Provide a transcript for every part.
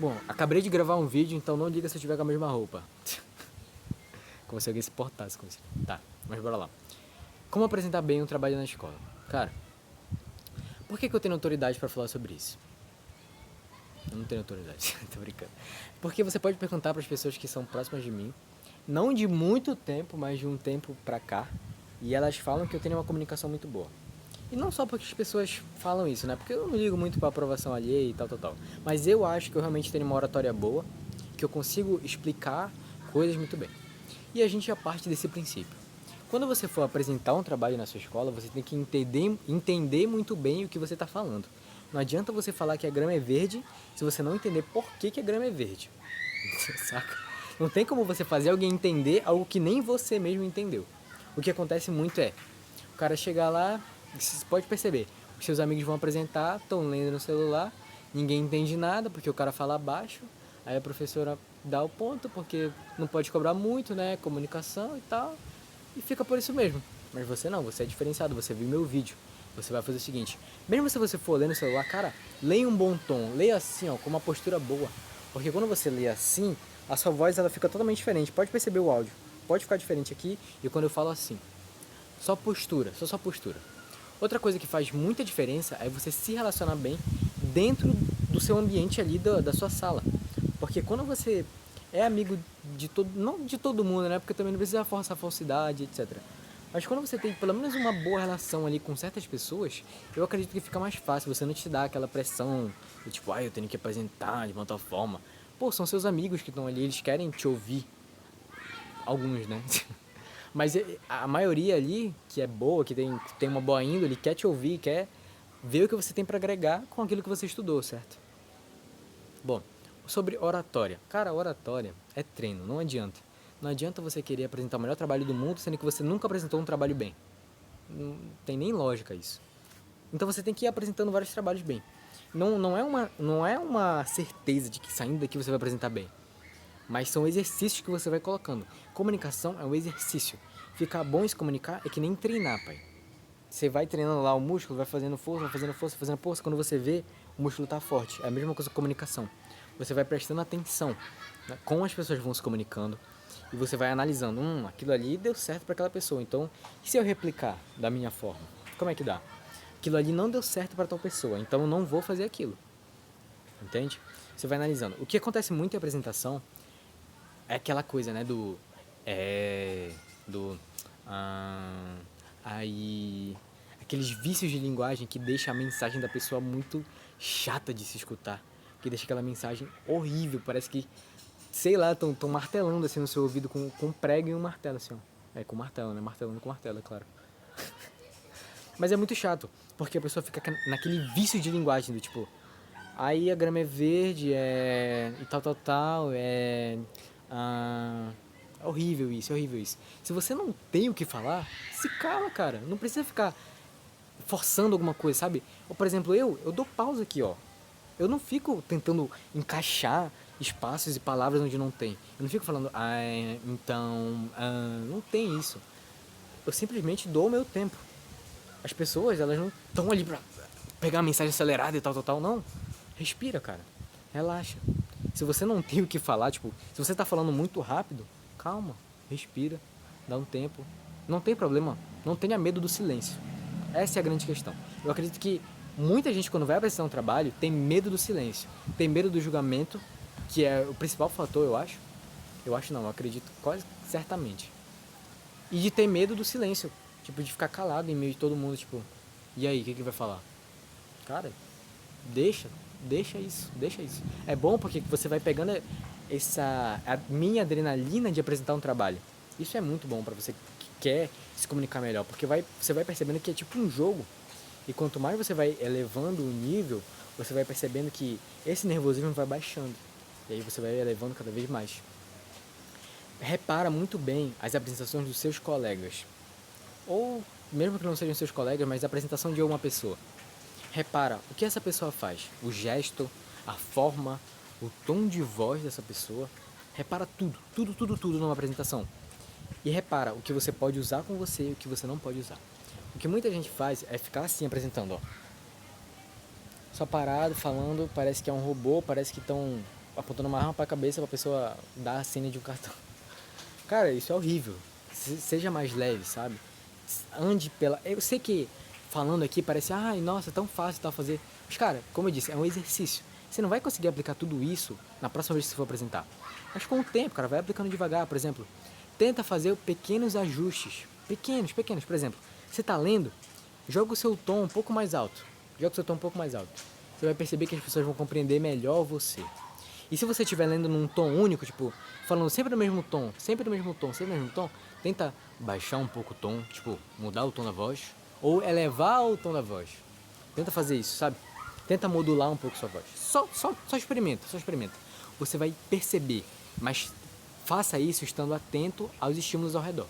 Bom, acabei de gravar um vídeo, então não diga se eu tiver com a mesma roupa. Como se alguém se portasse com isso. Tá, mas bora lá. Como apresentar bem um trabalho na escola? Cara, por que eu tenho autoridade pra falar sobre isso? Eu não tenho autoridade, tô brincando. Porque você pode perguntar para as pessoas que são próximas de mim, não de muito tempo, mas de um tempo pra cá, e elas falam que eu tenho uma comunicação muito boa. E não só porque as pessoas falam isso, né? Porque eu não ligo muito pra aprovação alheia e tal, tal, tal. Mas eu acho que eu realmente tenho uma oratória boa, que eu consigo explicar coisas muito bem. E a gente já parte desse princípio. Quando você for apresentar um trabalho na sua escola, você tem que entender muito bem o que você está falando. Não adianta você falar que a grama é verde se você não entender por que a grama é verde. Saca? Não tem como você fazer alguém entender algo que nem você mesmo entendeu. O que acontece muito é, o cara chegar lá, você pode perceber, os seus amigos vão apresentar, estão lendo no celular, ninguém entende nada porque o cara fala baixo, aí a professora dá o ponto porque não pode cobrar muito, né, comunicação e tal, e fica por isso mesmo. Mas você não, você é diferenciado, você viu meu vídeo. Você vai fazer o seguinte, mesmo se você for ler no celular, cara, leia um bom tom, leia assim, ó, com uma postura boa. Porque quando você lê assim, a sua voz ela fica totalmente diferente. Pode perceber o áudio, pode ficar diferente aqui e quando eu falo assim. Só postura, só postura. Outra coisa que faz muita diferença é você se relacionar bem dentro do seu ambiente ali da sua sala. Porque quando você é amigo de todo, não de todo mundo, né? Porque também não precisa forçar falsidade, etc. Mas quando você tem pelo menos uma boa relação ali com certas pessoas, eu acredito que fica mais fácil, você não te dá aquela pressão, do tipo, eu tenho que apresentar de uma tal forma. Pô, são seus amigos que estão ali, eles querem te ouvir. Alguns, né? Mas a maioria ali, que é boa, que tem uma boa índole, quer te ouvir, quer ver o que você tem para agregar com aquilo que você estudou, certo? Bom, sobre oratória. Cara, oratória é treino, não adianta. Não adianta você querer apresentar o melhor trabalho do mundo, sendo que você nunca apresentou um trabalho bem. Não tem nem lógica isso. Então você tem que ir apresentando vários trabalhos bem. Não é uma certeza de que saindo daqui você vai apresentar bem. Mas são exercícios que você vai colocando. Comunicação é um exercício. Ficar bom em se comunicar é que nem treinar, pai. Você vai treinando lá o músculo, vai fazendo força, vai fazendo força, fazendo força. Quando você vê, o músculo está forte. É a mesma coisa com comunicação. Você vai prestando atenção, né, como as pessoas vão se comunicando. E você vai analisando, aquilo ali deu certo para aquela pessoa. Então, e se eu replicar da minha forma? Como é que dá? Aquilo ali não deu certo para tal pessoa, então eu não vou fazer aquilo. Entende? Você vai analisando. O que acontece muito em apresentação é aquela coisa, né, do... É... Do... Ah, aí... Aqueles vícios de linguagem que deixa a mensagem da pessoa muito chata de se escutar. Que deixa aquela mensagem horrível. Parece que, sei lá, estão martelando assim no seu ouvido com um prego e um martelo, assim, ó. É, com martelo, né? Martelando com martelo, é claro. Mas é muito chato, porque a pessoa fica naquele vício de linguagem do tipo... Aí a grama é verde, e tal, tal, tal, é horrível isso, é horrível isso. Se você não tem o que falar, se cala, cara. Não precisa ficar forçando alguma coisa, sabe? Ou, por exemplo, eu dou pausa aqui, ó. Eu não fico tentando encaixar espaços e palavras onde não tem. Eu não fico falando, então, não tem isso. Eu simplesmente dou o meu tempo. As pessoas, elas não estão ali pra pegar a mensagem acelerada e tal, tal, tal, não. Respira, cara. Relaxa. Se você não tem o que falar, tipo, se você tá falando muito rápido, calma, respira, dá um tempo. Não tem problema, não tenha medo do silêncio. Essa é a grande questão. Eu acredito que muita gente, quando vai apresentar um trabalho, tem medo do silêncio, tem medo do julgamento, que é o principal fator, eu acho. Eu acho não, eu acredito quase certamente. E de ter medo do silêncio, tipo, de ficar calado em meio de todo mundo, tipo, e aí, o que vai falar? Cara, deixa, deixa isso. É bom porque você vai pegando a minha adrenalina de apresentar um trabalho. Isso é muito bom pra você que quer se comunicar melhor, porque você vai percebendo que é tipo um jogo. E quanto mais você vai elevando o nível, você vai percebendo que esse nervosismo vai baixando. E aí você vai elevando cada vez mais. Repara muito bem as apresentações dos seus colegas. Ou mesmo que não sejam seus colegas, mas a apresentação de uma pessoa. Repara o que essa pessoa faz, o gesto, a forma, o tom de voz dessa pessoa. Repara tudo numa apresentação. E repara o que você pode usar com você e o que você não pode usar. O que muita gente faz é ficar assim apresentando, ó. Só parado, falando, parece que é um robô, parece que estão apontando uma arma pra cabeça pra pessoa dar a senha de um cartão. Cara, isso é horrível. Seja mais leve, sabe? Ande pela... Eu sei que falando aqui parece, ai, nossa, é tão fácil tal fazer. Mas, cara, como eu disse, é um exercício. Você não vai conseguir aplicar tudo isso na próxima vez que você for apresentar. Mas com o tempo, cara, vai aplicando devagar. Por exemplo, tenta fazer pequenos ajustes. Pequenos, pequenos. Por exemplo, você tá lendo, joga o seu tom um pouco mais alto. Joga o seu tom um pouco mais alto. Você vai perceber que as pessoas vão compreender melhor você. E se você estiver lendo num tom único, tipo, falando sempre no mesmo tom, sempre no mesmo tom, sempre no mesmo tom, tenta baixar um pouco o tom, tipo, mudar o tom da voz, ou elevar o tom da voz. Tenta fazer isso, sabe? Tenta modular um pouco sua voz. Só experimenta, só experimenta. Você vai perceber, mas faça isso estando atento aos estímulos ao redor,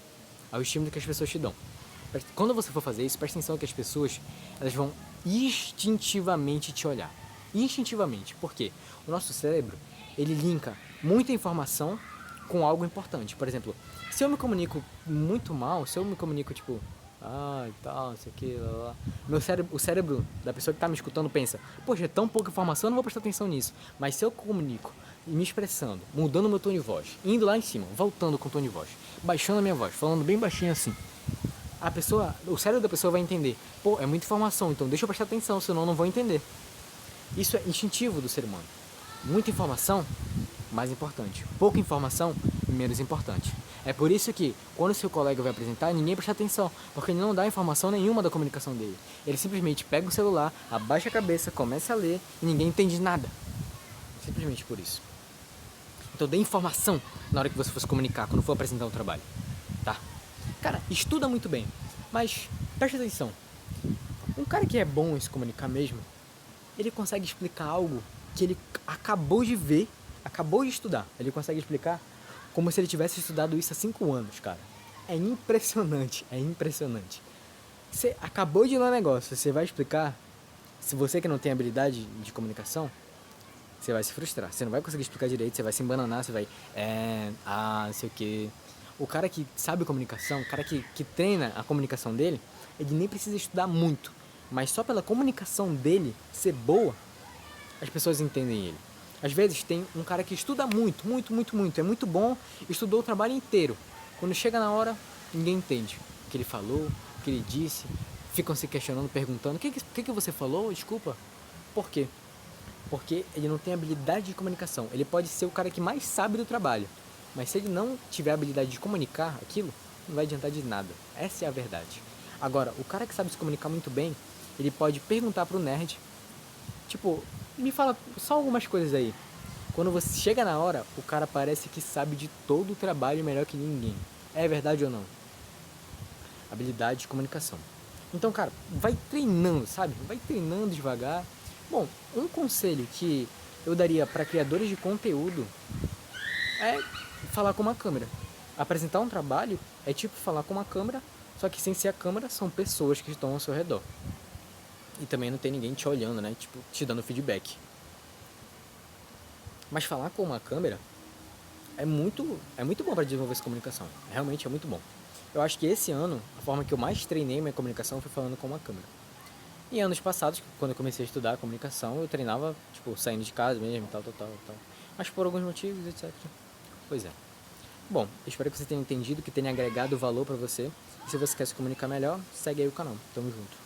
aos estímulos que as pessoas te dão. Quando você for fazer isso, preste atenção que as pessoas, elas vão instintivamente te olhar. Instintivamente. Por quê? O nosso cérebro, ele linka muita informação com algo importante. Por exemplo, se eu me comunico muito mal, se eu me comunico tipo, e tal, não sei o que, lá, lá. O cérebro da pessoa que está me escutando pensa, poxa, é tão pouca informação, eu não vou prestar atenção nisso. Mas se eu comunico, me expressando, mudando meu tom de voz, indo lá em cima, voltando com o tom de voz, baixando a minha voz, falando bem baixinho assim, o cérebro da pessoa vai entender, pô, é muita informação, então deixa eu prestar atenção, senão eu não vou entender. Isso é instintivo do ser humano. Muita informação, mais importante. Pouca informação, menos importante. É por isso que, quando seu colega vai apresentar, ninguém presta atenção, porque ele não dá informação nenhuma da comunicação dele. Ele simplesmente pega o celular, abaixa a cabeça, começa a ler e ninguém entende nada. Simplesmente por isso. Então dê informação na hora que você for se comunicar, quando for apresentar um trabalho. Tá? Cara, estuda muito bem, mas preste atenção. Um cara que é bom em se comunicar mesmo, ele consegue explicar algo que ele acabou de ver, acabou de estudar. Ele consegue explicar como se ele tivesse estudado isso há 5 anos, cara. É impressionante, é impressionante. Você acabou de ler um negócio, você vai explicar. Se você que não tem habilidade de comunicação, você vai se frustrar. Você não vai conseguir explicar direito, você vai se embananar, você vai... não sei o que. O cara que sabe comunicação, o cara que treina a comunicação dele, ele nem precisa estudar muito. Mas só pela comunicação dele ser boa, as pessoas entendem ele. Às vezes tem um cara que estuda muito, muito, muito, muito, é muito bom, estudou o trabalho inteiro. Quando chega na hora, ninguém entende o que ele falou, o que ele disse, ficam se questionando, perguntando, o que você falou? Desculpa. Por quê? Porque ele não tem habilidade de comunicação. Ele pode ser o cara que mais sabe do trabalho, mas se ele não tiver habilidade de comunicar aquilo, não vai adiantar de nada. Essa é a verdade. Agora, o cara que sabe se comunicar muito bem, ele pode perguntar pro nerd, tipo, me fala só algumas coisas aí. Quando você chega na hora, o cara parece que sabe de todo o trabalho melhor que ninguém. É verdade ou não? Habilidade de comunicação. Então, cara, vai treinando, sabe? Vai treinando devagar. Bom, um conselho que eu daria para criadores de conteúdo é falar com uma câmera. Apresentar um trabalho é tipo falar com uma câmera, só que sem ser a câmera, são pessoas que estão ao seu redor. E também não tem ninguém te olhando, né? Tipo, te dando feedback. Mas falar com uma câmera é muito bom para desenvolver essa comunicação. Realmente é muito bom. Eu acho que esse ano, a forma que eu mais treinei minha comunicação foi falando com uma câmera. Em anos passados, quando eu comecei a estudar comunicação, eu treinava, tipo, saindo de casa mesmo, tal. Mas por alguns motivos, etc. Pois é. Bom, espero que você tenha entendido, que tenha agregado valor para você. E se você quer se comunicar melhor, segue aí o canal. Tamo junto.